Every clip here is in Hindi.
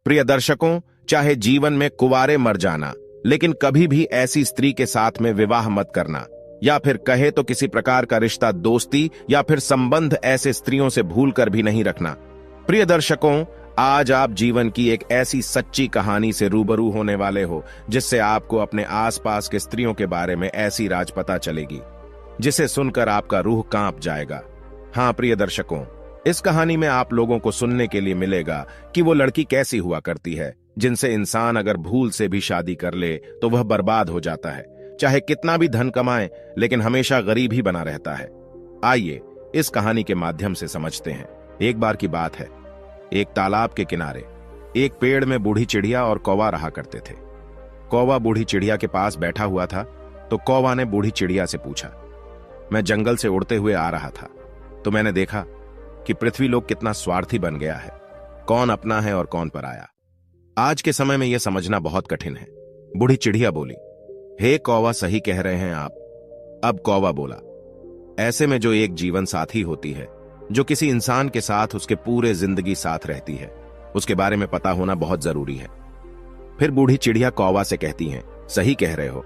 प्रिय दर्शकों, चाहे जीवन में कुंवारे मर जाना, लेकिन कभी भी ऐसी स्त्री के साथ में विवाह मत करना, या फिर कहे तो किसी प्रकार का रिश्ता, दोस्ती या फिर संबंध ऐसे स्त्रियों से भूल कर भी नहीं रखना। प्रिय दर्शकों, आज आप जीवन की एक ऐसी सच्ची कहानी से रूबरू होने वाले हो जिससे आपको अपने आसपास के स्त्रियों के बारे में ऐसी राज पता चलेगी जिसे सुनकर आपका रूह कांप जाएगा। हाँ प्रिय दर्शकों, इस कहानी में आप लोगों को सुनने के लिए मिलेगा कि वो लड़की कैसी हुआ करती है जिनसे इंसान अगर भूल से भी शादी कर ले तो वह बर्बाद हो जाता है, चाहे कितना भी धन कमाए लेकिन हमेशा गरीब ही बना रहता है। आइए इस कहानी के माध्यम से समझते हैं। एक बार की बात है, एक तालाब के किनारे एक पेड़ में बूढ़ी चिड़िया और कौवा रहा करते थे। कौवा बूढ़ी चिड़िया के पास बैठा हुआ था तो कौवा ने बूढ़ी चिड़िया से पूछा, मैं जंगल से उड़ते हुए आ रहा था तो मैंने देखा कि पृथ्वी लोग कितना स्वार्थी बन गया है, कौन अपना है और कौन पराया। आज के समय में यह समझना बहुत कठिन है। बूढ़ी चिड़िया बोली, हे कौवा, सही कह रहे हैं आप। अब कौवा बोला, ऐसे में जो एक जीवन साथी होती है, जो किसी इंसान के साथ उसके पूरे जिंदगी साथ रहती है, उसके बारे में पता होना बहुत जरूरी है। फिर बूढ़ी चिड़िया कौवा से कहती हैं, सही कह रहे हो,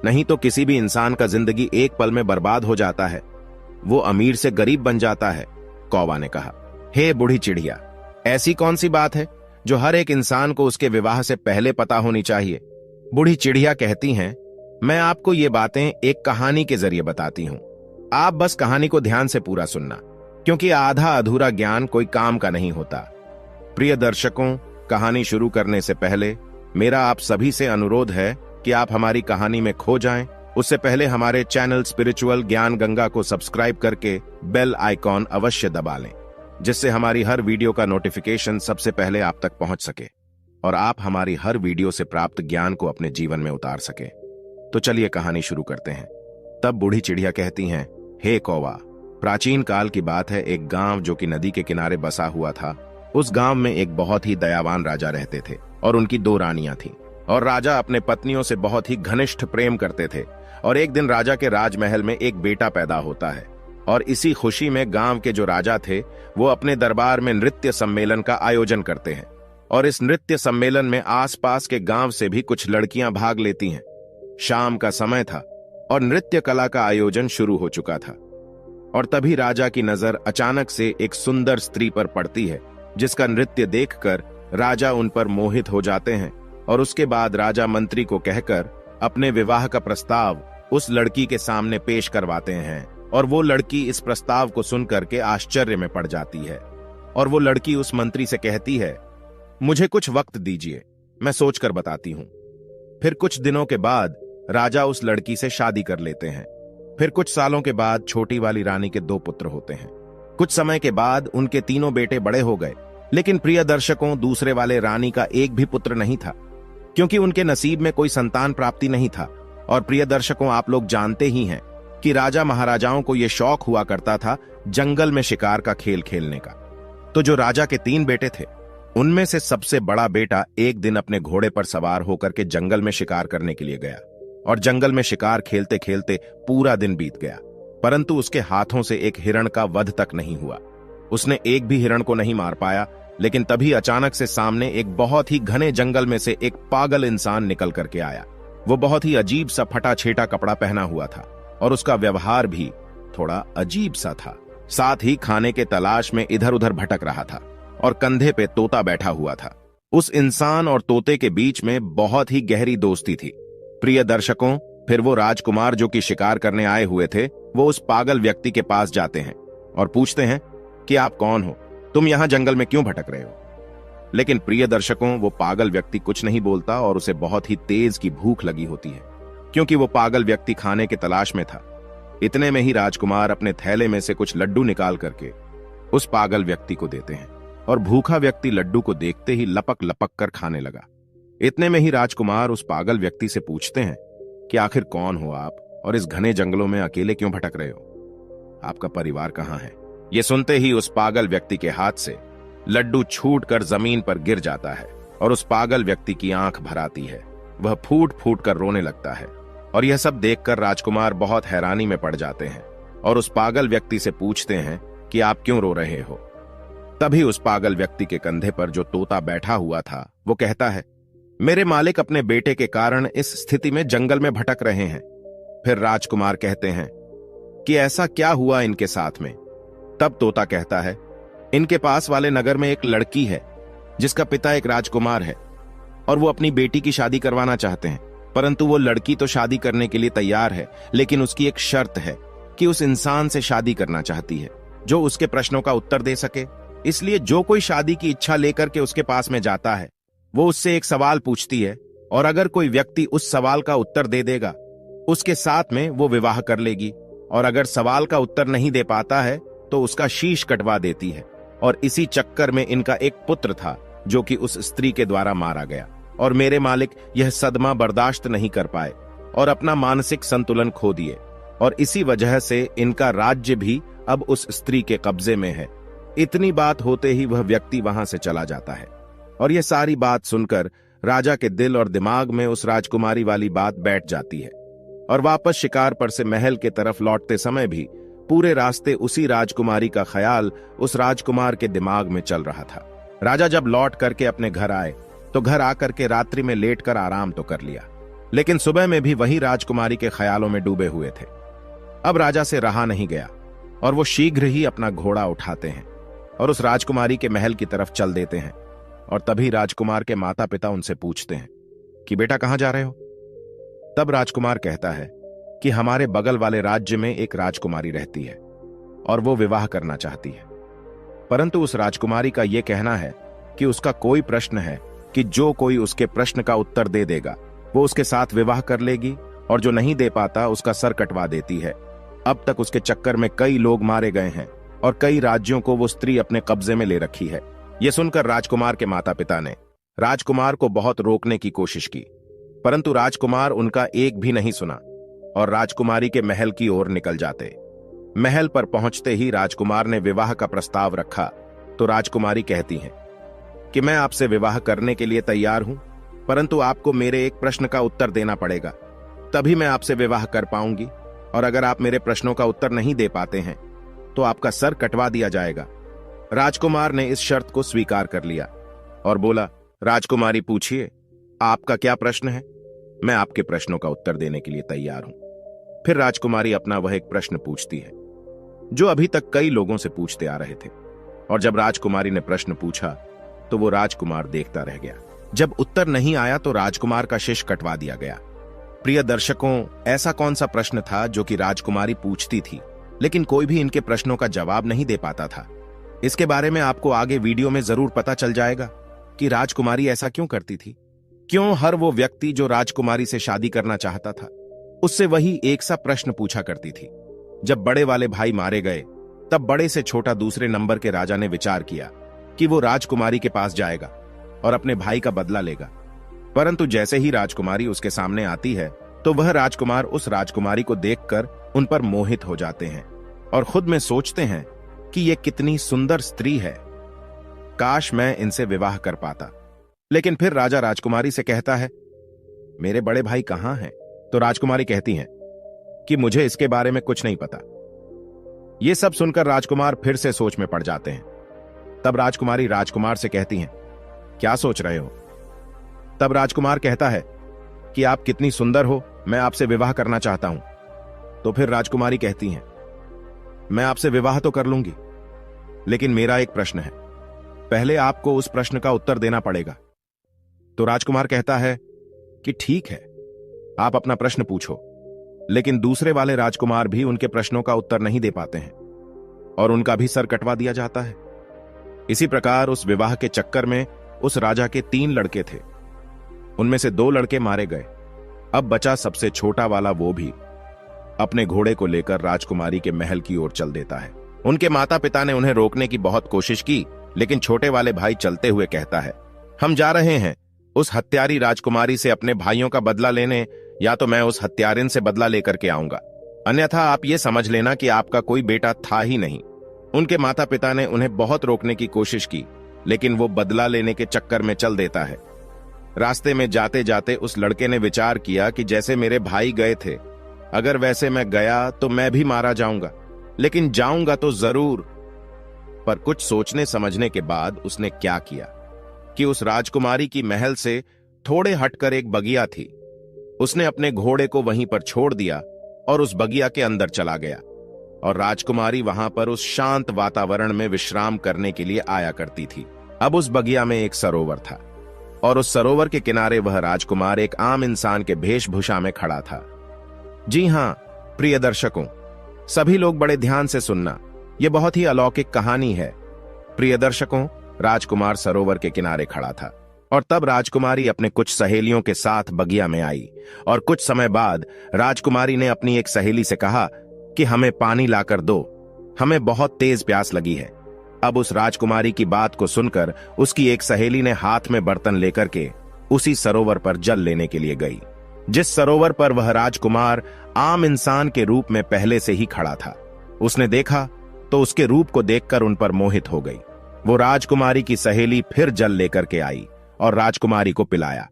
नहीं तो किसी भी इंसान का जिंदगी एक पल में बर्बाद हो जाता है, वो अमीर से गरीब बन जाता है। कौवा ने कहा, हे बूढ़ी चिड़िया, ऐसी कौन सी बात है जो हर एक इंसान को उसके विवाह से पहले पता होनी चाहिए। बूढ़ी चिड़िया कहती हैं, मैं आपको ये बातें एक कहानी के जरिए बताती हूं, आप बस कहानी को ध्यान से पूरा सुनना, क्योंकि आधा अधूरा ज्ञान कोई काम का नहीं होता। प्रिय दर्शकों, कहानी शुरू करने से पहले मेरा आप सभी से अनुरोध है कि आप हमारी कहानी में खो जाएं। उससे पहले हमारे चैनल स्पिरिचुअल ज्ञान गंगा को सब्सक्राइब करके बेल आइकॉन अवश्य दबा लें, जिससे हमारी हर वीडियो का नोटिफिकेशन सबसे पहले आप तक पहुंच सके और आप हमारी हर वीडियो से प्राप्त ज्ञान को अपने जीवन में उतार सके। तो चलिए कहानी शुरू करते हैं। तब बूढ़ी चिड़िया कहती हैं, हे कौवा, प्राचीन काल की बात है, एक गांव जो कि नदी के किनारे बसा हुआ था। उस गांव में एक बहुत ही दयावान राजा रहते थे और उनकी 2 रानियां थीं, और राजा अपने पत्नियों से बहुत ही घनिष्ठ प्रेम करते थे। और एक दिन राजा के राजमहल में एक बेटा पैदा होता है, और इसी खुशी में गांव के जो राजा थे वो अपने दरबार में नृत्य सम्मेलन का आयोजन करते हैं, और इस नृत्य सम्मेलन में आसपास के गांव से भी कुछ लड़कियां भाग लेती हैं। शाम का समय था और नृत्य कला का आयोजन शुरू हो चुका था, और तभी राजा की नजर अचानक से एक सुंदर स्त्री पर पड़ती है, जिसका नृत्य देखकर राजा उन पर मोहित हो जाते हैं। और उसके बाद राजा मंत्री को कहकर अपने विवाह का प्रस्ताव उस लड़की के सामने पेश करवाते हैं, और वो लड़की इस प्रस्ताव को सुनकर के आश्चर्य में पड़ जाती है। और वो लड़की उस मंत्री से कहती है, मुझे कुछ वक्त दीजिए, मैं सोचकर बताती हूं। फिर कुछ दिनों के बाद राजा उस लड़की से शादी कर लेते हैं। फिर कुछ सालों के बाद छोटी वाली रानी के 2 पुत्र होते हैं। कुछ समय के बाद उनके 3 बेटे बड़े हो गए, लेकिन प्रिय दर्शकों, दूसरे वाले रानी का एक भी पुत्र नहीं था, क्योंकि उनके नसीब में कोई संतान प्राप्ति नहीं था। और प्रिय दर्शकों, आप लोग जानते ही हैं कि राजा महाराजाओं को यह शौक हुआ करता था जंगल में शिकार का खेल खेलने का। तो जो राजा के 3 बेटे थे, उनमें से सबसे बड़ा बेटा एक दिन अपने घोड़े पर सवार होकर के जंगल में शिकार करने के लिए गया, और जंगल में शिकार खेलते खेलते पूरा दिन बीत गया, परंतु उसके हाथों से एक हिरण का वध तक नहीं हुआ। उसने एक भी हिरण को नहीं मार पाया। लेकिन तभी अचानक से सामने एक बहुत ही घने जंगल में से एक पागल इंसान निकल करके आया। वो बहुत ही अजीब सा फटा छेटा कपड़ा पहना हुआ था, और उसका व्यवहार भी थोड़ा अजीब सा था। साथ ही खाने के तलाश में इधर उधर भटक रहा था, और कंधे पे तोता बैठा हुआ था। उस इंसान और तोते के बीच में बहुत ही गहरी दोस्ती थी। प्रिय दर्शकों, फिर वो राजकुमार जो कि शिकार करने आए हुए थे, वो उस पागल व्यक्ति के पास जाते हैं और पूछते हैं कि आप कौन हो, तुम यहां जंगल में क्यों भटक रहे हो। लेकिन प्रिय दर्शकों, वो पागल व्यक्ति कुछ नहीं बोलता, और उसे बहुत ही तेज की भूख लगी होती है, क्योंकि वो पागल व्यक्ति खाने की तलाश में था। इतने में ही राजकुमार अपने थैले में से कुछ लड्डू निकाल करके उस पागल व्यक्ति को देते हैं, और भूखा व्यक्ति लड्डू को देखते ही लपक लपक कर खाने लगा। इतने में ही राजकुमार उस पागल व्यक्ति से पूछते हैं कि आखिर कौन हो आप, और इस घने जंगलों में अकेले क्यों भटक रहे हो, आपका परिवार कहां है। ये सुनते ही उस पागल व्यक्ति के हाथ से लड्डू छूटकर जमीन पर गिर जाता है, और उस पागल व्यक्ति की आंख भर आती है। वह फूट फूट कर रोने लगता है, और यह सब देखकर राजकुमार बहुत हैरानी में पड़ जाते हैं, और उस पागल व्यक्ति से पूछते हैं कि आप क्यों रो रहे हो। तभी उस पागल व्यक्ति के कंधे पर जो तोता बैठा हुआ था वो कहता है, मेरे मालिक अपने बेटे के कारण इस स्थिति में जंगल में भटक रहे हैं। फिर राजकुमार कहते हैं कि ऐसा क्या हुआ इनके साथ में। तब तोता कहता है, इनके पास वाले नगर में एक लड़की है जिसका पिता एक राजकुमार है और वो अपनी बेटी की शादी करवाना चाहते हैं, परंतु वो लड़की तो शादी करने के लिए तैयार है, लेकिन उसकी एक शर्त है कि उस इंसान से शादी करना चाहती है जो उसके प्रश्नों का उत्तर दे सके। इसलिए जो कोई शादी की इच्छा लेकर के उसके पास में जाता है वो उससे एक सवाल पूछती है, और अगर कोई व्यक्ति उस सवाल का उत्तर दे देगा उसके साथ में वो विवाह कर लेगी, और अगर सवाल का उत्तर नहीं दे पाता है तो उसका शीश कटवा देती है। और इसी चक्कर में इनका एक पुत्र था जो कि उस स्त्री के द्वारा मारा गया, और मेरे मालिक यह सदमा बर्दाश्त नहीं कर पाए और अपना मानसिक संतुलन खो दिए, और इसी वजह से इनका राज्य भी अब उस स्त्री के कब्जे में है। इतनी बात होते ही वह व्यक्ति वहां से चला जाता है, और यह सारी बात सुनकर राजा के दिल और दिमाग में उस राजकुमारी वाली बात बैठ जाती है, और वापस शिकार पर से महल के तरफ लौटते समय भी पूरे रास्ते उसी राजकुमारी का ख्याल उस राजकुमार के दिमाग में चल रहा था। राजा जब लौट करके अपने घर आए तो घर आकर के रात्रि में लेटकर आराम तो कर लिया, लेकिन सुबह में भी वही राजकुमारी के ख्यालों में डूबे हुए थे। अब राजा से रहा नहीं गया और वो शीघ्र ही अपना घोड़ा उठाते हैं और उस राजकुमारी के महल की तरफ चल देते हैं। और तभी राजकुमार के माता पिता उनसे पूछते हैं कि बेटा कहां जा रहे हो। तब राजकुमार कहता है कि हमारे बगल वाले राज्य में एक राजकुमारी रहती है और वो विवाह करना चाहती है, परंतु उस राजकुमारी का यह कहना है कि उसका कोई प्रश्न है कि जो कोई उसके प्रश्न का उत्तर दे देगा वो उसके साथ विवाह कर लेगी, और जो नहीं दे पाता उसका सर कटवा देती है। अब तक उसके चक्कर में कई लोग मारे गए हैं और कई राज्यों को वो स्त्री अपने कब्जे में ले रखी है। यह सुनकर राजकुमार के माता पिता ने राजकुमार को बहुत रोकने की कोशिश की, परंतु राजकुमार उनका एक भी नहीं सुना और राजकुमारी के महल की ओर निकल जाते। महल पर पहुंचते ही राजकुमार ने विवाह का प्रस्ताव रखा तो राजकुमारी कहती हैं कि मैं आपसे विवाह करने के लिए तैयार हूं, परंतु आपको मेरे एक प्रश्न का उत्तर देना पड़ेगा, तभी मैं आपसे विवाह कर पाऊंगी, और अगर आप मेरे प्रश्नों का उत्तर नहीं दे पाते हैं तो आपका सर कटवा दिया जाएगा। राजकुमार ने इस शर्त को स्वीकार कर लिया और बोला, राजकुमारी पूछिए, आपका क्या प्रश्न है, मैं आपके प्रश्नों का उत्तर देने के लिए तैयार हूं। फिर राजकुमारी अपना वह एक प्रश्न पूछती है जो अभी तक कई लोगों से पूछते आ रहे थे, और जब राजकुमारी ने प्रश्न पूछा तो वो राजकुमार देखता रह गया। जब उत्तर नहीं आया तो राजकुमार का शीश कटवा दिया गया। प्रिय दर्शकों, ऐसा कौन सा प्रश्न था जो कि राजकुमारी पूछती थी लेकिन कोई भी इनके प्रश्नों का जवाब नहीं दे पाता था? इसके बारे में आपको आगे वीडियो में जरूर पता चल जाएगा कि राजकुमारी ऐसा क्यों करती थी, क्यों हर वो व्यक्ति जो राजकुमारी से शादी करना चाहता था उससे वही एक सा प्रश्न पूछा करती थी। जब बड़े वाले भाई मारे गए तब बड़े से छोटा दूसरे नंबर के राजा ने विचार किया कि वो राजकुमारी के पास जाएगा और अपने भाई का बदला लेगा, परंतु जैसे ही राजकुमारी उसके सामने आती है तो वह राजकुमार उस राजकुमारी को देखकर उन पर मोहित हो जाते हैं और खुद में सोचते हैं कि ये कितनी सुंदर स्त्री है, काश मैं इनसे विवाह कर पाता। लेकिन फिर राजा राजकुमारी से कहता है, मेरे बड़े भाई कहां हैं? तो राजकुमारी कहती हैं कि मुझे इसके बारे में कुछ नहीं पता। यह सब सुनकर राजकुमार फिर से सोच में पड़ जाते हैं। तब राजकुमारी राजकुमार से कहती हैं, क्या सोच रहे हो? तब राजकुमार कहता है कि आप कितनी सुंदर हो, मैं आपसे विवाह करना चाहता हूं। तो फिर राजकुमारी कहती हैं, मैं आपसे विवाह तो कर लूंगी, लेकिन मेरा एक प्रश्न है, पहले आपको उस प्रश्न का उत्तर देना पड़ेगा। तो राजकुमार कहता है कि ठीक है, आप अपना प्रश्न पूछो। लेकिन दूसरे वाले राजकुमार भी उनके प्रश्नों का उत्तर नहीं दे पाते हैं और उनका भी सर कटवा दिया जाता है। इसी प्रकार उस विवाह के चक्कर में उस राजा के 3 लड़के थे, उनमें से 2 लड़के मारे गए। अब बचा सबसे छोटा वाला, वो भी अपने घोड़े को लेकर राजकुमारी के महल की ओर चल देता है। उनके माता पिता ने उन्हें रोकने की बहुत कोशिश की, लेकिन छोटे वाले भाई चलते हुए कहता है, हम जा रहे हैं उस हत्यारी राजकुमारी से अपने भाइयों का बदला लेने, या तो मैं उस हत्यारिन से बदला लेकर के आऊंगा, अन्यथा आप ये समझ लेना कि आपका कोई बेटा था ही नहीं। उनके माता पिता ने उन्हें बहुत रोकने की कोशिश की, लेकिन वो बदला लेने के चक्कर में चल देता है। रास्ते में जाते जाते उस लड़के ने विचार किया कि जैसे मेरे भाई गए थे, अगर वैसे मैं गया तो मैं भी मारा जाऊंगा, लेकिन जाऊंगा तो जरूर। पर कुछ सोचने समझने के बाद उसने क्या किया कि उस राजकुमारी की महल से थोड़े हटकर एक बगिया थी। उसने अपने घोड़े को वहीं पर छोड़ दिया और उस बगिया के अंदर चला गया, और राजकुमारी वहां पर उस शांत वातावरण में विश्राम करने के लिए आया करती थी। अब उस बगिया में एक सरोवर था, और उस सरोवर के किनारे वह राजकुमार एक आम इंसान के वेशभूषा में खड़ा था। जी हां प्रिय दर्शकों, सभी लोग बड़े ध्यान से सुनना, यह बहुत ही अलौकिक कहानी है। प्रिय दर्शकों, राजकुमार सरोवर के किनारे खड़ा था, और तब राजकुमारी अपने कुछ सहेलियों के साथ बगिया में आई, और कुछ समय बाद राजकुमारी ने अपनी एक सहेली से कहा कि हमें पानी लाकर दो, हमें बहुत तेज प्यास लगी है। अब उस राजकुमारी की बात को सुनकर उसकी एक सहेली ने हाथ में बर्तन लेकर के उसी सरोवर पर जल लेने के लिए गई, जिस सरोवर पर वह राजकुमार आम इंसान के रूप में पहले से ही खड़ा था। उसने देखा तो उसके रूप को देखकर उन पर मोहित हो गई। वो राजकुमारी की सहेली फिर जल लेकर के आई और राजकुमारी को पिलाया,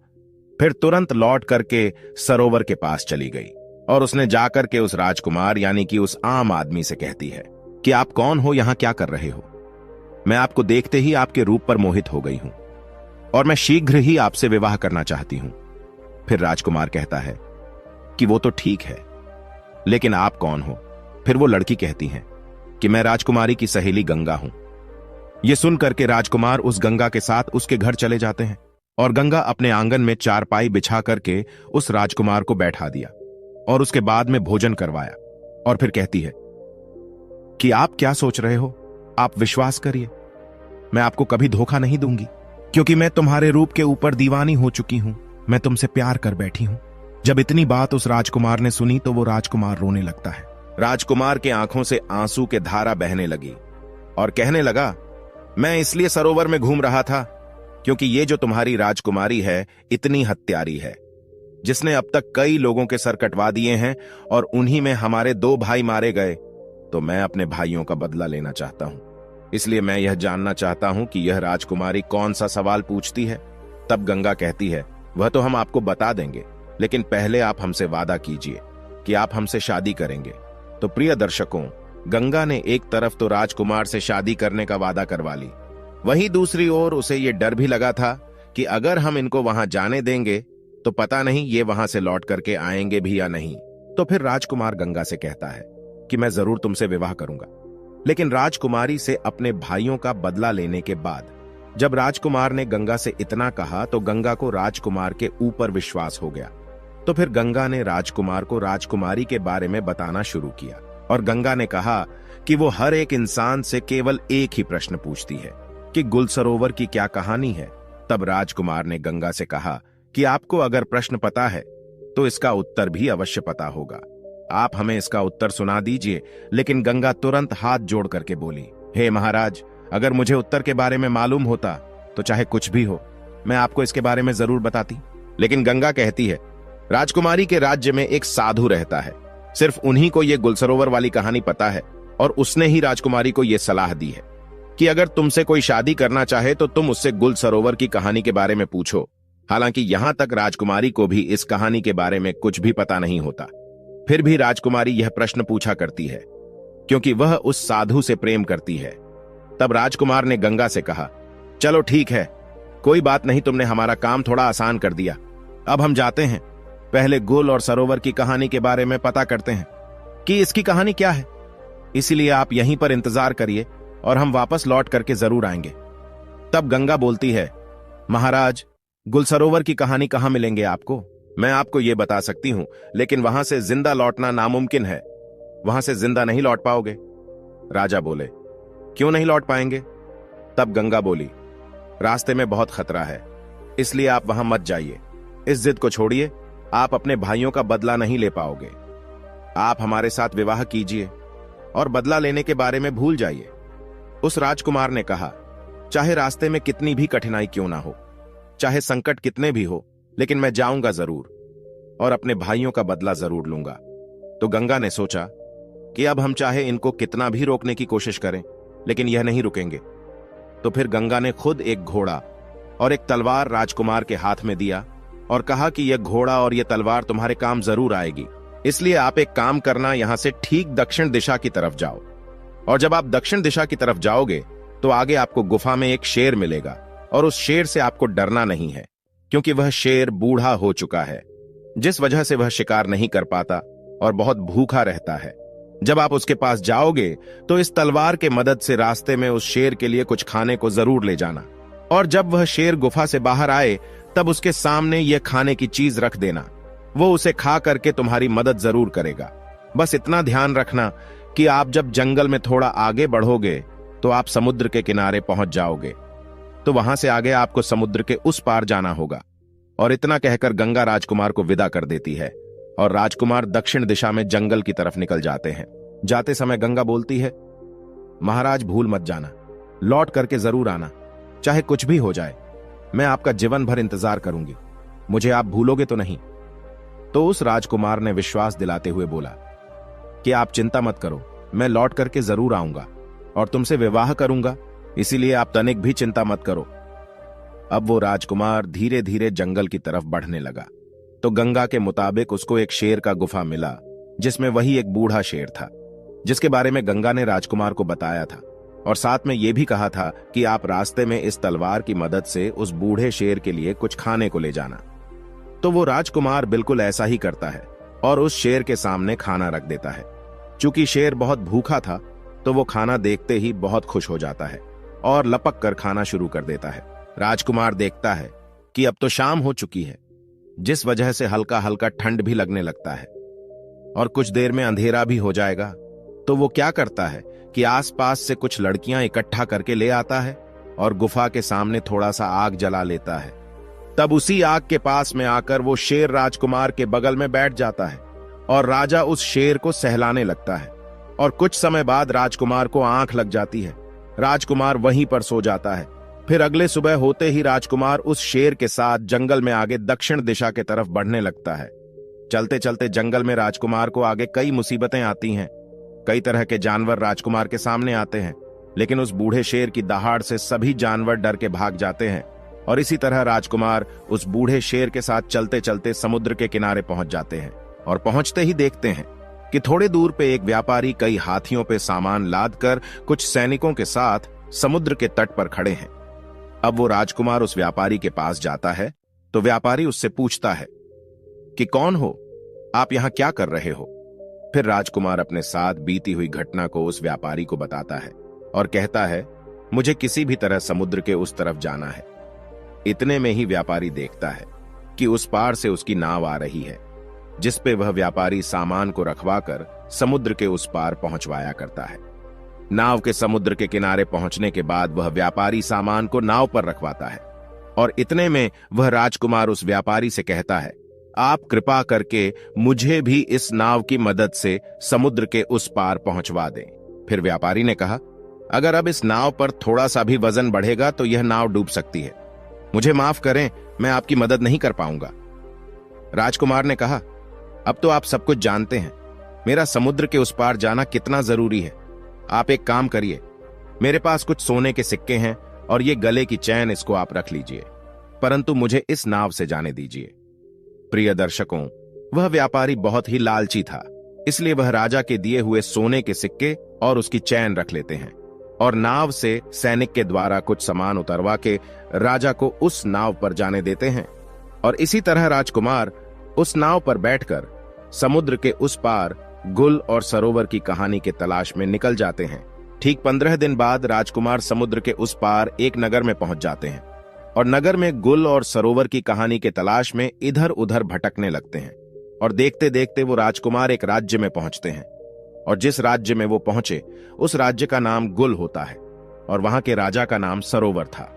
फिर तुरंत लौट करके सरोवर के पास चली गई, और उसने जाकर के उस राजकुमार यानी कि उस आम आदमी से कहती है कि आप कौन हो, यहां क्या कर रहे हो? मैं आपको देखते ही आपके रूप पर मोहित हो गई हूं, और मैं शीघ्र ही आपसे विवाह करना चाहती हूं। फिर राजकुमार कहता है कि वो तो ठीक है, लेकिन आप कौन हो? फिर वो लड़की कहती है कि मैं राजकुमारी की सहेली गंगा हूं। यह सुनकर के राजकुमार उस गंगा के साथ उसके घर चले जाते हैं, और गंगा अपने आंगन में चारपाई बिछा करके उस राजकुमार को बैठा दिया और उसके बाद में भोजन करवाया, और फिर कहती है कि आप क्या सोच रहे हो? आप विश्वास करिए, मैं आपको कभी धोखा नहीं दूंगी, क्योंकि मैं तुम्हारे रूप के ऊपर दीवानी हो चुकी हूं। मैं तुमसे प्यार कर बैठी हूं। जब इतनी बात उस राजकुमार ने सुनी तो वो राजकुमार रोने लगता है। राजकुमार के आंखों से आंसू के धारा बहने लगी और कहने लगा, मैं इसलिए सरोवर में घूम रहा था क्योंकि ये जो तुम्हारी राजकुमारी है इतनी हत्यारी है, जिसने अब तक कई लोगों के सर कटवा दिए हैं, और उन्हीं में हमारे 2 भाई मारे गए। तो मैं अपने भाइयों का बदला लेना चाहता हूं, इसलिए मैं यह जानना चाहता हूं कि यह राजकुमारी कौन सा सवाल पूछती है। तब गंगा कहती है, वह तो हम आपको बता देंगे, लेकिन पहले आप हमसे वादा कीजिए कि आप हमसे शादी करेंगे। तो प्रिय दर्शकों, गंगा ने एक तरफ तो राजकुमार से शादी करने का वादा करवा ली, वहीं दूसरी ओर उसे यह डर भी लगा था कि अगर हम इनको वहां जाने देंगे तो पता नहीं ये वहां से लौट करके आएंगे भी या नहीं। तो फिर राजकुमार गंगा से कहता है कि मैं जरूर तुमसे विवाह करूंगा। लेकिन राजकुमारी से अपने भाइयों का बदला लेने के बाद जब राजकुमार ने गंगा से इतना कहा तो गंगा को राजकुमार के ऊपर विश्वास हो गया। तो फिर गंगा ने राजकुमार को राजकुमारी के बारे में बताना शुरू किया, और गंगा ने कहा कि वो हर एक इंसान से केवल एक ही प्रश्न पूछती है कि गुल सरोवर की क्या कहानी है। तब राजकुमार ने गंगा से कहा कि आपको अगर प्रश्न पता है तो इसका उत्तर भी अवश्य पता होगा, आप हमें इसका उत्तर सुना दीजिए। लेकिन गंगा तुरंत हाथ जोड़ करके बोली, हे महाराज, अगर मुझे उत्तर के बारे में मालूम होता तो चाहे कुछ भी हो मैं आपको इसके बारे में जरूर बताती। लेकिन गंगा कहती है, राजकुमारी के राज्य में एक साधु रहता है, सिर्फ उन्हीं को यह गुलसरोवर वाली कहानी पता है, और उसने ही राजकुमारी को यह सलाह दी है कि अगर तुमसे कोई शादी करना चाहे तो तुम उससे गुल सरोवर की कहानी के बारे में पूछो। हालांकि यहां तक राजकुमारी को भी इस कहानी के बारे में कुछ भी पता नहीं होता, फिर भी राजकुमारी यह प्रश्न पूछा करती है क्योंकि वह उस साधु से प्रेम करती है। तब राजकुमार ने गंगा से कहा, चलो ठीक है, कोई बात नहीं, तुमने हमारा काम थोड़ा आसान कर दिया। अब हम जाते हैं, पहले गुल और सरोवर की कहानी के बारे में पता करते हैं कि इसकी कहानी क्या है। इसीलिए आप यहीं पर इंतजार करिए और हम वापस लौट करके जरूर आएंगे। तब गंगा बोलती है, महाराज, गुल सरोवर की कहानी कहां मिलेंगे आपको? मैं आपको यह बता सकती हूं, लेकिन वहां से जिंदा लौटना नामुमकिन है, वहां से जिंदा नहीं लौट पाओगे। राजा बोले, क्यों नहीं लौट पाएंगे? तब गंगा बोली, रास्ते में बहुत खतरा है, इसलिए आप वहां मत जाइए। इस जिद को छोड़िए, आप अपने भाइयों का बदला नहीं ले पाओगे। आप हमारे साथ विवाह कीजिए और बदला लेने के बारे में भूल जाइए। उस राजकुमार ने कहा, चाहे रास्ते में कितनी भी कठिनाई क्यों ना हो, चाहे संकट कितने भी हो, लेकिन मैं जाऊंगा जरूर और अपने भाइयों का बदला जरूर लूंगा। तो गंगा ने सोचा कि अब हम चाहे इनको कितना भी रोकने की कोशिश करें, लेकिन यह नहीं रुकेंगे। तो फिर गंगा ने खुद एक घोड़ा और एक तलवार राजकुमार के हाथ में दिया और कहा कि यह घोड़ा और यह तलवार तुम्हारे काम जरूर आएगी, इसलिए आप एक काम करना, यहां से ठीक दक्षिण दिशा की तरफ जाओ, और जब आप दक्षिण दिशा की तरफ जाओगे तो आगे आपको गुफा में एक शेर मिलेगा, और उस शेर से आपको डरना नहीं है, क्योंकि वह शेर बूढ़ा हो चुका है, जिस वजह से वह शिकार नहीं कर पाता और बहुत भूखा रहता है। जब आप उसके पास जाओगे तो इस तलवार के मदद से रास्ते में उस शेर के लिए कुछ खाने को जरूर ले जाना, और जब वह शेर गुफा से बाहर आए तब उसके सामने यह खाने की चीज रख देना। वो उसे खा करके तुम्हारी मदद जरूर करेगा। बस इतना ध्यान रखना कि आप जब जंगल में थोड़ा आगे बढ़ोगे तो आप समुद्र के किनारे पहुंच जाओगे, तो वहां से आगे आपको समुद्र के उस पार जाना होगा। और इतना कहकर गंगा राजकुमार को विदा कर देती है और राजकुमार दक्षिण दिशा में जंगल की तरफ निकल जाते हैं। जाते समय गंगा बोलती है, महाराज भूल मत जाना, लौट करके जरूर आना, चाहे कुछ भी हो जाए, मैं आपका जीवन भर इंतजार करूंगी, मुझे आप भूलोगे तो नहीं। तो उस राजकुमार ने विश्वास दिलाते हुए बोला कि आप चिंता मत करो, मैं लौट करके जरूर आऊंगा और तुमसे विवाह करूंगा, इसीलिए आप तनिक भी चिंता मत करो। अब वो राजकुमार धीरे धीरे जंगल की तरफ बढ़ने लगा, तो गंगा के मुताबिक उसको एक शेर का गुफा मिला, जिसमें वही एक बूढ़ा शेर था, जिसके बारे में गंगा ने राजकुमार को बताया था, और साथ में यह भी कहा था कि आप रास्ते में इस तलवार की मदद से उस बूढ़े शेर के लिए कुछ खाने को ले जाना। तो वो राजकुमार बिल्कुल ऐसा ही करता है और उस शेर के सामने खाना रख देता है। चूंकि शेर बहुत भूखा था, तो वो खाना देखते ही बहुत खुश हो जाता है और लपक कर खाना शुरू कर देता है। राजकुमार देखता है कि अब तो शाम हो चुकी है, जिस वजह से हल्का हल्का ठंड भी लगने लगता है और कुछ देर में अंधेरा भी हो जाएगा। तो वो क्या करता है कि आसपास से कुछ लड़कियां इकट्ठा करके ले आता है और गुफा के सामने थोड़ा सा आग जला लेता है। तब उसी आग के पास में आकर वो शेर राजकुमार के बगल में बैठ जाता है और राजा उस शेर को सहलाने लगता है। और कुछ समय बाद राजकुमार को आंख लग जाती है। राजकुमार वहीं पर सो जाता है। फिर अगले सुबह होते ही राजकुमार उस शेर के साथ जंगल में आगे दक्षिण दिशा की तरफ बढ़ने लगता है। चलते चलते जंगल में राजकुमार को आगे कई मुसीबतें आती हैं। कई तरह के जानवर राजकुमार के सामने आते हैं, लेकिन उस बूढ़े शेर की दहाड़ से सभी जानवर डर के भाग जाते हैं। और इसी तरह राजकुमार उस बूढ़े शेर के साथ चलते चलते समुद्र के किनारे पहुंच जाते हैं, और पहुंचते ही देखते हैं कि थोड़े दूर पे एक व्यापारी कई हाथियों पे सामान लादकर कुछ सैनिकों के साथ समुद्र के तट पर खड़े हैं। अब वो राजकुमार उस व्यापारी के पास जाता है, तो व्यापारी उससे पूछता है कि कौन हो, आप यहां क्या कर रहे हो। फिर राजकुमार अपने साथ बीती हुई घटना को उस व्यापारी को बताता है और कहता है, मुझे किसी भी तरह समुद्र के उस तरफ जाना है। इतने में ही व्यापारी देखता है कि उस पार से उसकी नाव आ रही है, जिस पे वह व्यापारी सामान को रखवाकर समुद्र के उस पार पहुंचवाया करता है। नाव के समुद्र के किनारे पहुंचने के बाद वह व्यापारी सामान को नाव पर रखवाता है, और इतने में वह राजकुमार उस व्यापारी से कहता है, आप कृपा करके मुझे भी इस नाव की मदद से समुद्र के उस पार पहुंचवा दें। फिर व्यापारी ने कहा, अगर अब इस नाव पर थोड़ा सा भी वजन बढ़ेगा तो यह नाव डूब सकती है, मुझे माफ करें, मैं आपकी मदद नहीं कर पाऊंगा। राजकुमार ने कहा, अब तो आप सब कुछ जानते हैं, मेरा समुद्र के उस पार जाना कितना जरूरी है। आप एक काम करिए, मेरे पास कुछ सोने के सिक्के हैं और ये गले की चैन, इसको आप रख लीजिए, परंतु मुझे इस नाव से जाने दीजिए। प्रिय दर्शकों, वह व्यापारी बहुत ही लालची था, इसलिए वह राजा के दिए हुए सोने के सिक्के और उसकी चैन रख लेते हैं और नाव से सैनिक के द्वारा कुछ सामान उतरवा के राजा को उस नाव पर जाने देते हैं। और इसी तरह राजकुमार उस नाव पर बैठकर समुद्र के उस पार गुल और सरोवर की कहानी के तलाश में निकल जाते हैं। ठीक 15 दिन बाद राजकुमार समुद्र के उस पार एक नगर में पहुंच जाते हैं और नगर में गुल और सरोवर की कहानी के तलाश में इधर उधर भटकने लगते हैं। और देखते देखते वो राजकुमार एक राज्य में पहुंचते हैं, और जिस राज्य में वो पहुंचे उस राज्य का नाम गुल होता है और वहां के राजा का नाम सरोवर था।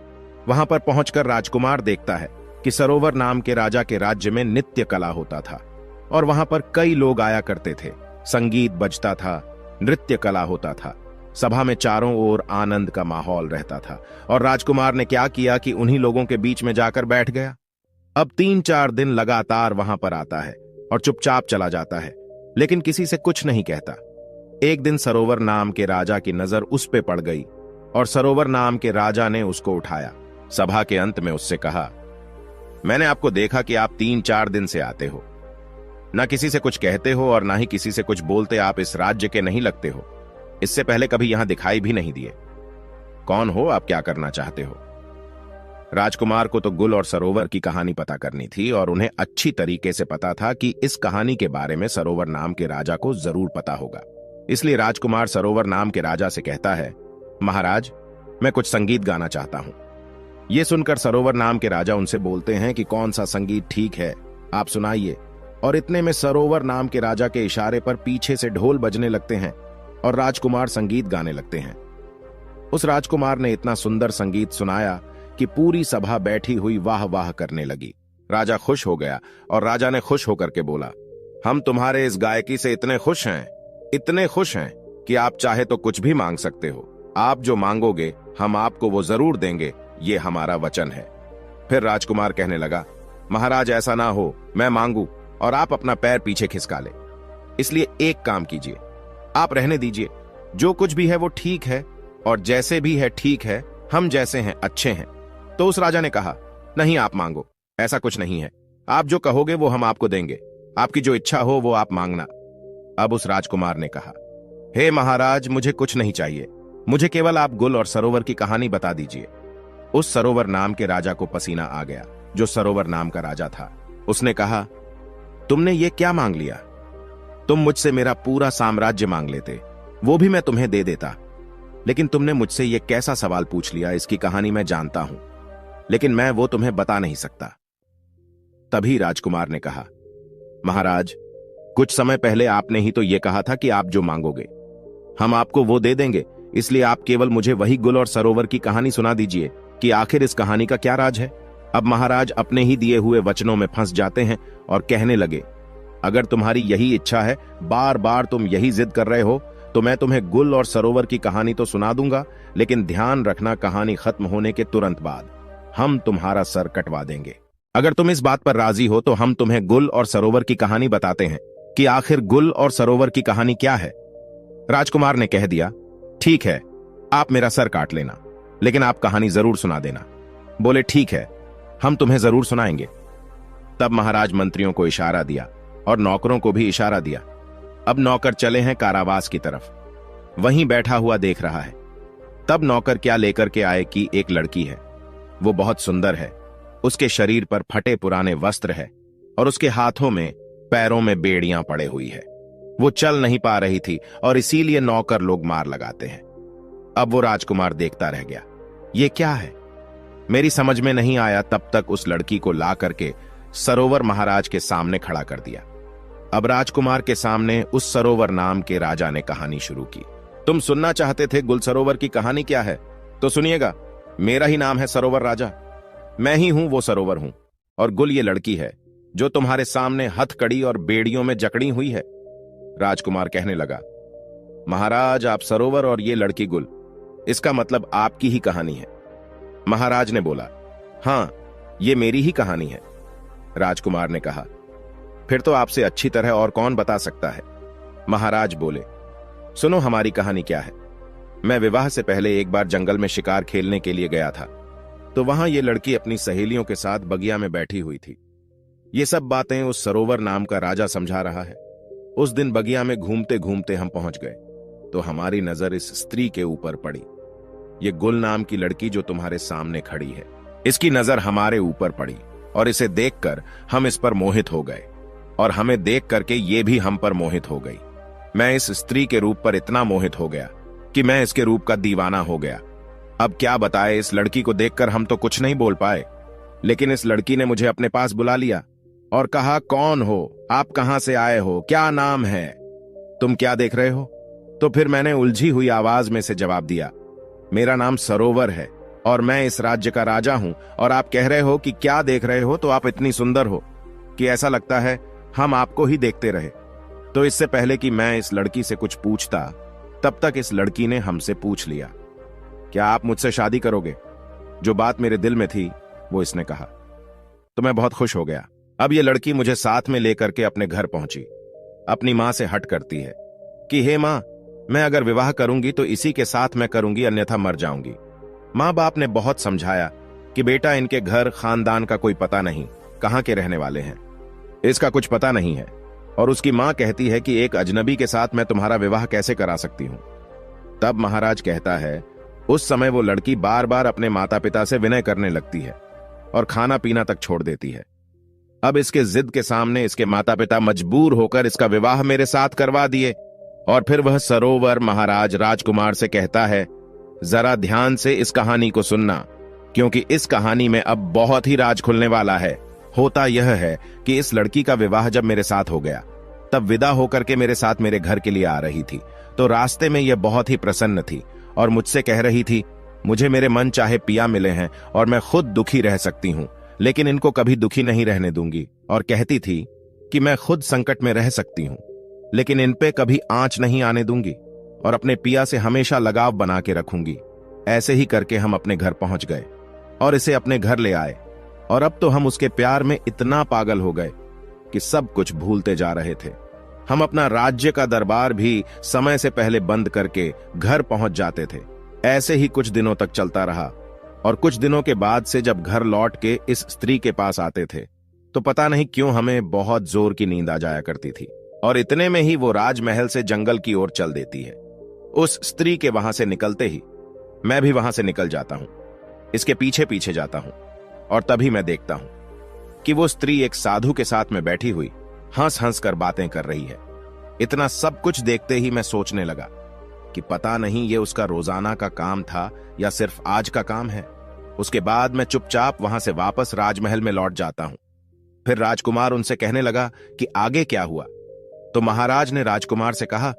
वहां पर पहुंचकर राजकुमार देखता है कि सरोवर नाम के राजा के राज्य में नित्य कला होता था और वहां पर कई लोग आया करते थे। संगीत बजता था, नृत्य कला होता था, सभा में चारों ओर आनंद का माहौल रहता था। और राजकुमार ने क्या किया कि उन्हीं लोगों के बीच में जाकर बैठ गया। अब 3-4 दिन लगातार वहां पर आता है और चुपचाप चला जाता है, लेकिन किसी से कुछ नहीं कहता। एक दिन सरोवर नाम के राजा की नजर उस पे पड़ गई और सरोवर नाम के राजा ने उसको उठाया। सभा के अंत में उससे कहा, मैंने आपको देखा कि आप 3-4 दिन से आते हो, ना किसी से कुछ कहते हो और ना ही किसी से कुछ बोलते। आप इस राज्य के नहीं लगते हो, इससे पहले कभी यहां दिखाई भी नहीं दिए। कौन हो, आप क्या करना चाहते हो? राजकुमार को तो गुल और सरोवर की कहानी पता करनी थी और उन्हें अच्छी तरीके से पता था कि इस कहानी के बारे में सरोवर नाम के राजा को जरूर पता होगा। इसलिए राजकुमार सरोवर नाम के राजा से कहता है, महाराज, मैं कुछ संगीत गाना चाहता हूं। यह सुनकर सरोवर नाम के राजा उनसे बोलते हैं कि कौन सा संगीत ठीक है, आप सुनाइए। और इतने में सरोवर नाम के राजा के इशारे पर पीछे से ढोल बजने लगते हैं और राजकुमार संगीत गाने लगते हैं। उस राजकुमार ने इतना सुंदर संगीत सुनाया कि पूरी सभा बैठी हुई वाह वाह करने लगी। राजा खुश हो गया और राजा ने खुश होकर के बोला, हम तुम्हारे इस गायकी से इतने खुश हैं कि आप चाहे तो कुछ भी मांग सकते हो। आप जो मांगोगे हम आपको वो जरूर देंगे, ये हमारा वचन है। फिर राजकुमार कहने लगा, महाराज ऐसा ना हो, मैं मांगू और आप अपना पैर पीछे खिसका ले। इसलिए एक काम कीजिए, आप रहने दीजिए, जो कुछ भी है वो ठीक है और जैसे भी है ठीक है, हम जैसे हैं अच्छे हैं। तो उस राजा ने कहा, नहीं, आप मांगो, ऐसा कुछ नहीं है, आप जो कहोगे वो हम आपको देंगे, आपकी जो इच्छा हो वो आप मांगना। अब उस राजकुमार ने कहा, हे महाराज, मुझे कुछ नहीं चाहिए, मुझे केवल आप गुल और सरोवर की कहानी बता दीजिए। उस सरोवर नाम के राजा को पसीना आ गया, जो सरोवर नाम का राजा था। उसने कहा, तुमने ये क्या मांग लिया? तुम मुझसे मेरा पूरा साम्राज्य मांग लेते, वो भी मैं तुम्हें दे देता, लेकिन तुमने मुझसे ये कैसा सवाल पूछ लिया? इसकी कहानी मैं जानता हूं, लेकिन मैं वो तुम्हें बता नहीं सकता। तभी राजकुमार ने कहा, महाराज, कुछ समय पहले आपने ही तो ये कहा था कि आप जो मांगोगे हम आपको वो दे देंगे, इसलिए आप केवल मुझे वही गुल और सरोवर की कहानी सुना दीजिए कि आखिर इस कहानी का क्या राज है। अब महाराज अपने ही दिए हुए वचनों में फंस जाते हैं और कहने लगे, अगर तुम्हारी यही इच्छा है, बार बार तुम यही जिद कर रहे हो, तो मैं तुम्हें गुल और सरोवर की कहानी तो सुना दूंगा, लेकिन ध्यान रखना, कहानी खत्म होने के तुरंत बाद हम तुम्हारा सर कटवा देंगे। अगर तुम इस बात पर राजी हो तो हम तुम्हें गुल और सरोवर की कहानी बताते हैं कि आखिर गुल और सरोवर की कहानी क्या है। राजकुमार ने कह दिया, ठीक है, आप मेरा सर काट लेना, लेकिन आप कहानी जरूर सुना देना। बोले, ठीक है, हम तुम्हें जरूर सुनाएंगे। तब महाराज मंत्रियों को इशारा दिया और नौकरों को भी इशारा दिया। अब नौकर चले हैं कारावास की तरफ, वहीं बैठा हुआ देख रहा है। तब नौकर क्या लेकर के आए कि एक लड़की है, वो बहुत सुंदर है, उसके शरीर पर फटे पुराने वस्त्र है और उसके हाथों में पैरों में बेड़ियां पड़े हुई है। वो चल नहीं पा रही थी और इसीलिए नौकर लोग मार लगाते हैं। अब वो राजकुमार देखता रह गया, ये क्या है, मेरी समझ में नहीं आया। तब तक उस लड़की को ला करके सरोवर महाराज के सामने खड़ा कर दिया। अब राजकुमार के सामने उस सरोवर नाम के राजा ने कहानी शुरू की। तुम सुनना चाहते थे गुल सरोवर की कहानी क्या है, तो सुनिएगा। मेरा ही नाम है सरोवर राजा, मैं ही हूं वो सरोवर हूं, और गुल ये लड़की है जो तुम्हारे सामने हथकड़ी और बेड़ियों में जकड़ी हुई है। राजकुमार कहने लगा, महाराज, आप सरोवर और ये लड़की गुल, इसका मतलब आपकी ही कहानी है। महाराज ने बोला, हां, ये मेरी ही कहानी है। राजकुमार ने कहा, फिर तो आपसे अच्छी तरह और कौन बता सकता है। महाराज बोले, सुनो हमारी कहानी क्या है। मैं विवाह से पहले एक बार जंगल में शिकार खेलने के लिए गया था, तो वहां ये लड़की अपनी सहेलियों के साथ बगिया में बैठी हुई थी। ये सब बातें उस सरोवर नाम का राजा समझा रहा है। उस दिन बगिया में घूमते घूमते हम पहुंच गए, तो हमारी नजर इस स्त्री के ऊपर पड़ी। ये गुल नाम की लड़की जो तुम्हारे सामने खड़ी है, इसकी नजर हमारे ऊपर पड़ी और इसे देखकर हम इस पर मोहित हो गए, और हमें देख करके ये भी हम पर मोहित हो गई। मैं इस स्त्री के रूप पर इतना मोहित हो गया कि मैं इसके रूप का दीवाना हो गया। अब क्या बताए, इस लड़की को देखकर हम तो कुछ नहीं बोल पाए, लेकिन इस लड़की ने मुझे अपने पास बुला लिया और कहा, कौन हो आप, कहां से आए हो, क्या नाम है, तुम क्या देख रहे हो? तो फिर मैंने उलझी हुई आवाज में से जवाब दिया, मेरा नाम सरोवर है और मैं इस राज्य का राजा हूं, और आप कह रहे हो कि क्या देख रहे हो, तो आप इतनी सुंदर हो कि ऐसा लगता है हम आपको ही देखते रहे। तो इससे पहले कि मैं इस लड़की से कुछ पूछता, तब तक इस लड़की ने हमसे पूछ लिया, क्या आप मुझसे शादी करोगे? जो बात मेरे दिल में थी वो इसने कहा, तो मैं बहुत खुश हो गया। अब ये लड़की मुझे साथ में लेकर के अपने घर पहुंची। अपनी मां से हट करती है कि हे मां, मैं अगर विवाह करूंगी तो इसी के साथ मैं करूंगी, अन्यथा मर जाऊंगी। मां बाप ने बहुत समझाया कि बेटा, इनके घर खानदान का कोई पता नहीं, कहां के रहने वाले हैं, इसका कुछ पता नहीं है। और उसकी मां कहती है कि एक अजनबी के साथ मैं तुम्हारा विवाह कैसे करा सकती हूं। तब महाराज कहता है, उस समय वो लड़की बार बार अपने माता पिता से विनय करने लगती है और खाना पीना तक छोड़ देती है। अब इसके जिद के सामने इसके माता पिता मजबूर होकर इसका विवाह मेरे साथ करवा दिए। और फिर वह सरोवर महाराज राजकुमार से कहता है, जरा ध्यान से इस कहानी को सुनना, क्योंकि इस कहानी में अब बहुत ही राज खुलने वाला है। होता यह है कि इस लड़की का विवाह जब मेरे साथ हो गया, तब विदा होकर के मेरे साथ मेरे घर के लिए आ रही थी, तो रास्ते में यह बहुत ही प्रसन्न थी और मुझसे कह रही थी, मुझे मेरे मन चाहे पिया मिले हैं और मैं खुद दुखी रह सकती हूं, लेकिन इनको कभी दुखी नहीं रहने दूंगी। और कहती थी कि मैं खुद संकट में रह सकती हूं, लेकिन इन पे कभी आंच नहीं आने दूंगी और अपने पिया से हमेशा लगाव बना के रखूंगी। ऐसे ही करके हम अपने घर पहुंच गए और इसे अपने घर ले आए। और अब तो हम उसके प्यार में इतना पागल हो गए कि सब कुछ भूलते जा रहे थे। हम अपना राज्य का दरबार भी समय से पहले बंद करके घर पहुंच जाते थे। ऐसे ही कुछ दिनों तक चलता रहा और कुछ दिनों के बाद से जब घर लौट के इस स्त्री के पास आते थे, तो पता नहीं क्यों हमें बहुत जोर की नींद आ जाया करती थी और इतने में ही वो राजमहल से जंगल की ओर चल देती है। उस स्त्री के वहां से निकलते ही मैं भी वहां से निकल जाता हूं, इसके पीछे पीछे जाता हूं और तभी मैं देखता हूं कि वो स्त्री एक साधु के साथ में बैठी हुई हंस हंस कर बातें कर रही है। इतना सब कुछ देखते ही मैं सोचने लगा कि पता नहीं ये उसका रोजाना का काम था या सिर्फ आज का काम है। उसके बाद मैं चुपचाप वहां से वापस राजमहल में लौट जाता हूं। फिर राजकुमार उनसे कहने लगा कि आगे क्या हुआ। तो महाराज ने राजकुमार से कहा,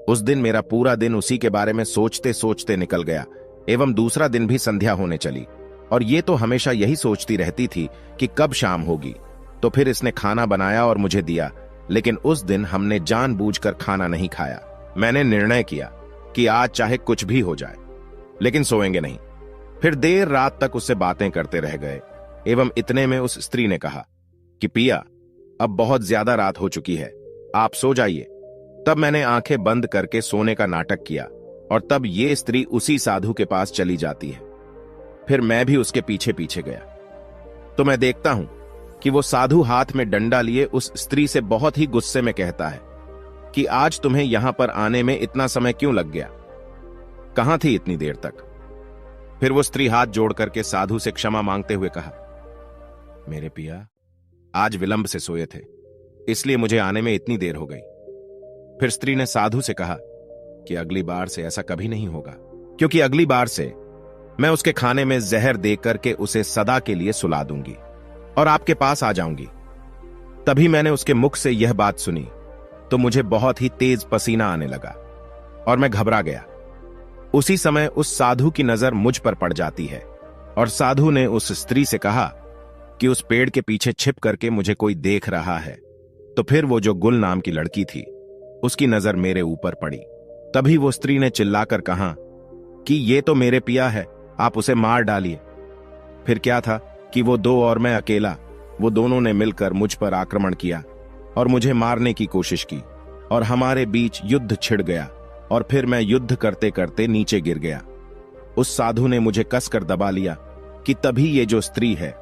उस दिन मेरा पूरा दिन उसी के बारे में सोचते सोचते निकल गया एवं दूसरा दिन भी संध्या होने चली और ये तो हमेशा यही सोचती रहती थी कि कब शाम होगी। तो फिर इसने खाना बनाया और मुझे दिया, लेकिन उस दिन हमने जानबूझकर खाना नहीं खाया। मैंने निर्णय किया कि आज चाहे कुछ भी हो जाए, लेकिन सोएंगे नहीं। फिर देर रात तक उससे बातें करते रह गए एवं इतने में उस स्त्री ने कहा कि पिया, अब बहुत ज्यादा रात हो चुकी है, आप सो जाइए। तब मैंने आंखें बंद करके सोने का नाटक किया और तब ये स्त्री उसी साधु के पास चली जाती है। फिर मैं भी उसके पीछे पीछे गया तो मैं देखता हूं कि वो साधु हाथ में डंडा लिए उस स्त्री से बहुत ही गुस्से में कहता है कि आज तुम्हें यहां पर आने में इतना समय क्यों लग गया, कहां थी इतनी देर तक। फिर वो स्त्री हाथ जोड़ करके साधु से क्षमा मांगते हुए कहा, मेरे पिया, आज विलंब से सोए थे, इसलिए मुझे आने में इतनी देर हो गई। फिर स्त्री ने साधु से कहा कि अगली बार से ऐसा कभी नहीं होगा, क्योंकि अगली बार से मैं उसके खाने में जहर देकर के उसे सदा के लिए सुला दूंगी और आपके पास आ जाऊंगी। तभी मैंने उसके मुख से यह बात सुनी तो मुझे बहुत ही तेज पसीना आने लगा और मैं घबरा गया। उसी समय उस साधु की नजर मुझ पर पड़ जाती है और साधु ने उस स्त्री से कहा कि उस पेड़ के पीछे छिप करके मुझे कोई देख रहा है। तो फिर वो जो गुल नाम की लड़की थी, उसकी नजर मेरे ऊपर पड़ी। तभी वो स्त्री ने चिल्लाकर कहा कि ये तो मेरे पिया है, आप उसे मार डालिए। फिर क्या था कि वो दो और मैं अकेला, वो दोनों ने मिलकर मुझ पर आक्रमण किया और मुझे मारने की कोशिश की और हमारे बीच युद्ध छिड़ गया और फिर मैं युद्ध करते करते नीचे गिर गया। उस साधु ने मुझे कसकर दबा लिया कि तभी ये जो स्त्री है,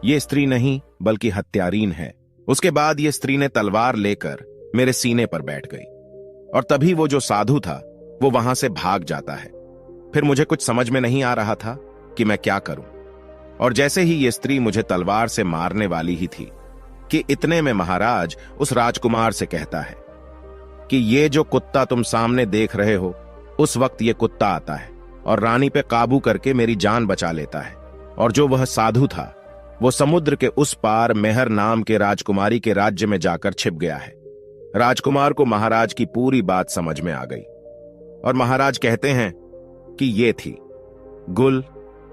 ये स्त्री नहीं बल्कि हत्यारीन है। उसके बाद ये स्त्री ने तलवार लेकर मेरे सीने पर बैठ गई और तभी वो जो साधु था वो वहां से भाग जाता है। फिर मुझे कुछ समझ में नहीं आ रहा था कि मैं क्या करूं, और जैसे ही ये स्त्री मुझे तलवार से मारने वाली ही थी कि इतने में महाराज उस राजकुमार से कहता है कि ये जो कुत्ता तुम सामने देख रहे हो, उस वक्त ये कुत्ता आता है और रानी पे काबू करके मेरी जान बचा लेता है। और जो वह साधु था वो समुद्र के उस पार मेहर नाम के राजकुमारी के राज्य में जाकर छिप गया है। राजकुमार को महाराज की पूरी बात समझ में आ गई और महाराज कहते हैं कि ये थी गुल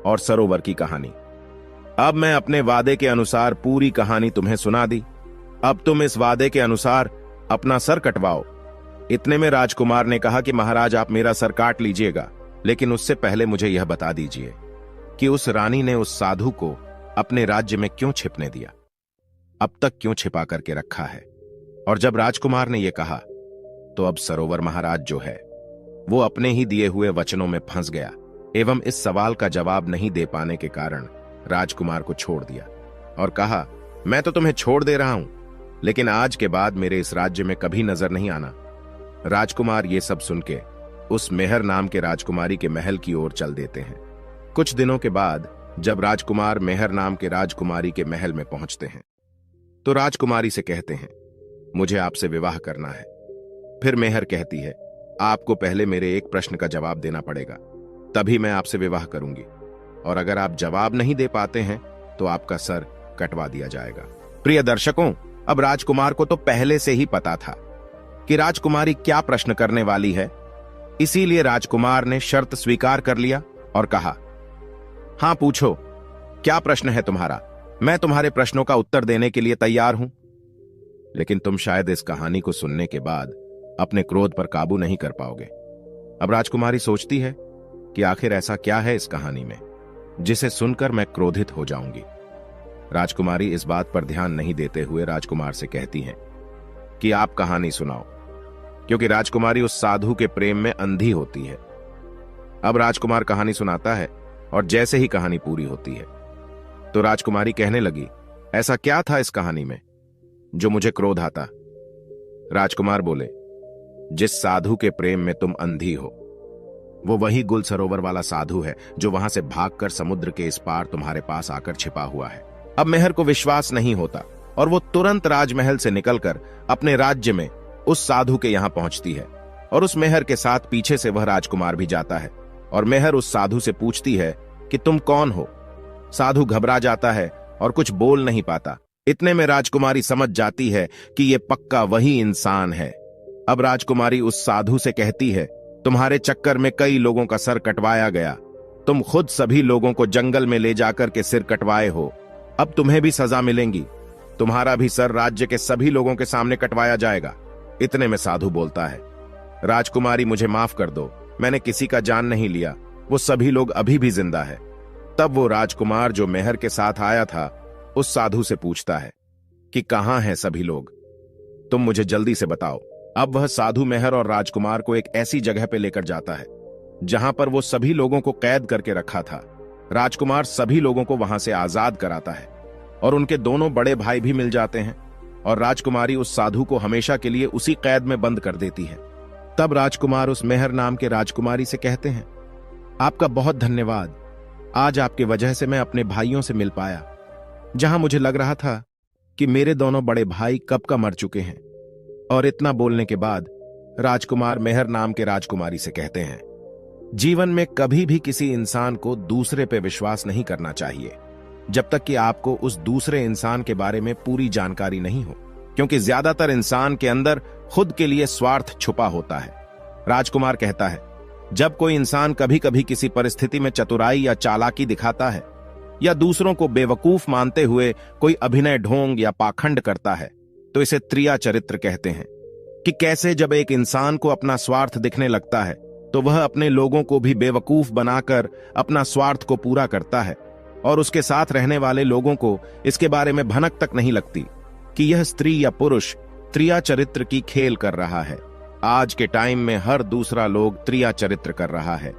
और सरोवर की कहानी। अब मैं अपने वादे के अनुसार पूरी कहानी तुम्हें सुना दी। अब तुम इस वादे के अनुसार अपना सर कटवाओ। इतने में राजकुमार ने कहा कि महाराज, आप मेरा सर काट लीजिएगा, लेकिन उससे पहले मुझे यह बता दीजिए कि उस रानी ने उस साधु को अपने राज्य में क्यों छिपने दिया, अब तक क्यों छिपा करके रखा है। और जब राजकुमार ने यह कहा तो अब सरोवर महाराज जो है वो अपने ही दिए हुए वचनों में फंस गया एवं इस सवाल का जवाब नहीं दे पाने के कारण राजकुमार को छोड़ दिया और कहा, मैं तो तुम्हें छोड़ दे रहा हूं, लेकिन आज के बाद मेरे इस राज्य में कभी नजर नहीं आना। राजकुमार ये सब सुन के उस मेहर नाम के राजकुमारी के महल की ओर चल देते हैं। कुछ दिनों के बाद जब राजकुमार मेहर नाम के राजकुमारी के महल में पहुंचते हैं तो राजकुमारी से कहते हैं, मुझे आपसे विवाह करना है। फिर मेहर कहती है, आपको पहले मेरे एक प्रश्न का जवाब देना पड़ेगा, तभी मैं आपसे विवाह करूंगी, और अगर आप जवाब नहीं दे पाते हैं तो आपका सर कटवा दिया जाएगा। प्रिय दर्शकों, अब राजकुमार को तो पहले से ही पता था कि राजकुमारी क्या प्रश्न करने वाली है, इसीलिए राजकुमार ने शर्त स्वीकार कर लिया और कहा, हां पूछो, क्या प्रश्न है तुम्हारा? मैं तुम्हारे प्रश्नों का उत्तर देने के लिए तैयार हूं। लेकिन तुम शायद इस कहानी को सुनने के बाद अपने क्रोध पर काबू नहीं कर पाओगे। अब राजकुमारी सोचती है कि आखिर ऐसा क्या है इस कहानी में जिसे सुनकर मैं क्रोधित हो जाऊंगी। राजकुमारी इस बात पर ध्यान नहीं देते हुए राजकुमार से कहती हैं कि आप कहानी सुनाओ, क्योंकि राजकुमारी उस साधु के प्रेम में अंधी होती है। अब राजकुमार कहानी सुनाता है और जैसे ही कहानी पूरी होती है तो राजकुमारी कहने लगी, ऐसा क्या था इस कहानी में जो मुझे क्रोध आता? राजकुमार बोले, जिस साधु के प्रेम में तुम अंधी हो वो वही गुल सरोवर वाला साधु है जो वहां से भागकर समुद्र के इस पार तुम्हारे पास आकर छिपा हुआ है। अब मेहर को विश्वास नहीं होता और वो तुरंत राजमहल से निकलकर अपने राज्य में उस साधु के यहां पहुंचती है और उस मेहर के साथ पीछे से वह राजकुमार भी जाता है और मेहर उस साधु से पूछती है कि तुम कौन हो? साधु घबरा जाता है और कुछ बोल नहीं पाता। इतने में राजकुमारी समझ जाती है कि ये पक्का वही इंसान है। अब राजकुमारी उस साधु से कहती है, तुम्हारे चक्कर में कई लोगों का सर कटवाया गया, तुम खुद सभी लोगों को जंगल में ले जाकर के सिर कटवाए हो, अब तुम्हें भी सजा मिलेंगी, तुम्हारा भी सर राज्य के सभी लोगों के सामने कटवाया जाएगा। इतने में साधु बोलता है, राजकुमारी मुझे माफ कर दो, मैंने किसी का जान नहीं लिया, वो सभी लोग अभी भी जिंदा है। तब वो राजकुमार जो मेहर के साथ आया था उस साधु से पूछता है कि कहां हैं सभी लोग, तुम मुझे जल्दी से बताओ। अब वह साधु मेहर और राजकुमार को एक ऐसी जगह पे लेकर जाता है जहां पर वो सभी लोगों को कैद करके रखा था। राजकुमार सभी लोगों को वहां से आजाद कराता है और उनके दोनों बड़े भाई भी मिल जाते हैं और राजकुमारी उस साधु को हमेशा के लिए उसी कैद में बंद कर देती है। तब राजकुमार उस मेहर नाम के राजकुमारी से कहते हैं, आपका बहुत धन्यवाद, आज आपकी वजह से मैं अपने भाइयों से मिल पाया, जहां मुझे लग रहा था कि मेरे दोनों बड़े भाई कब का मर चुके हैं। और इतना बोलने के बाद राजकुमार मेहर नाम के राजकुमारी से कहते हैं, जीवन में कभी भी किसी इंसान को दूसरे पे विश्वास नहीं करना चाहिए जब तक कि आपको उस दूसरे इंसान के बारे में पूरी जानकारी नहीं हो, क्योंकि ज्यादातर इंसान के अंदर खुद के लिए स्वार्थ छुपा होता है। राजकुमार कहता है, जब कोई इंसान कभी कभी किसी परिस्थिति में चतुराई या चालाकी दिखाता है या दूसरों को बेवकूफ मानते हुए कोई अभिनय ढोंग या पाखंड करता है तो इसे त्रिया चरित्र कहते हैं, कि कैसे जब एक इंसान को अपना स्वार्थ दिखने लगता है तो वह अपने लोगों को भी बेवकूफ बनाकर अपना स्वार्थ को पूरा करता है और उसके साथ रहने वाले लोगों को इसके बारे में भनक तक नहीं लगती कि यह स्त्री या पुरुष त्रिया चरित्र की खेल कर रहा है। आज के टाइम में हर दूसरा लोग त्रिया चरित्र कर रहा है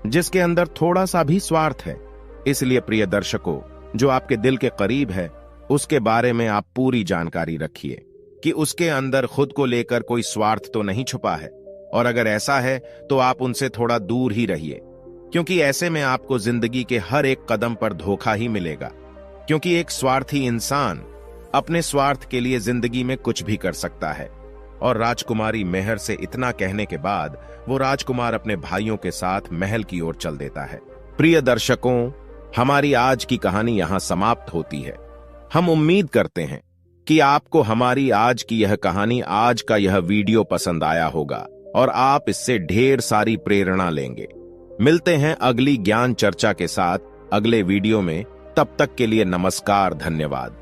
जिसके अंदर थोड़ा सा भी स्वार्थ है। इसलिए प्रिय दर्शकों, जो आपके दिल के करीब है उसके बारे में आप पूरी जानकारी रखिए कि उसके अंदर खुद को लेकर कोई स्वार्थ तो नहीं छुपा है, और अगर ऐसा है तो आप उनसे थोड़ा दूर ही रहिए, क्योंकि ऐसे में आपको जिंदगी के हर एक कदम पर धोखा ही मिलेगा। क्योंकि एक स्वार्थी इंसान अपने स्वार्थ के लिए जिंदगी में कुछ भी कर सकता है। और राजकुमारी मेहर से इतना कहने के बाद वो राजकुमार अपने भाइयों के साथ महल की ओर चल देता है। प्रिय दर्शकों, हमारी आज की कहानी यहां समाप्त होती है। हम उम्मीद करते हैं कि आपको हमारी आज की यह कहानी, आज का यह वीडियो पसंद आया होगा और आप इससे ढेर सारी प्रेरणा लेंगे। मिलते हैं अगली ज्ञान चर्चा के साथ अगले वीडियो में। तब तक के लिए नमस्कार, धन्यवाद।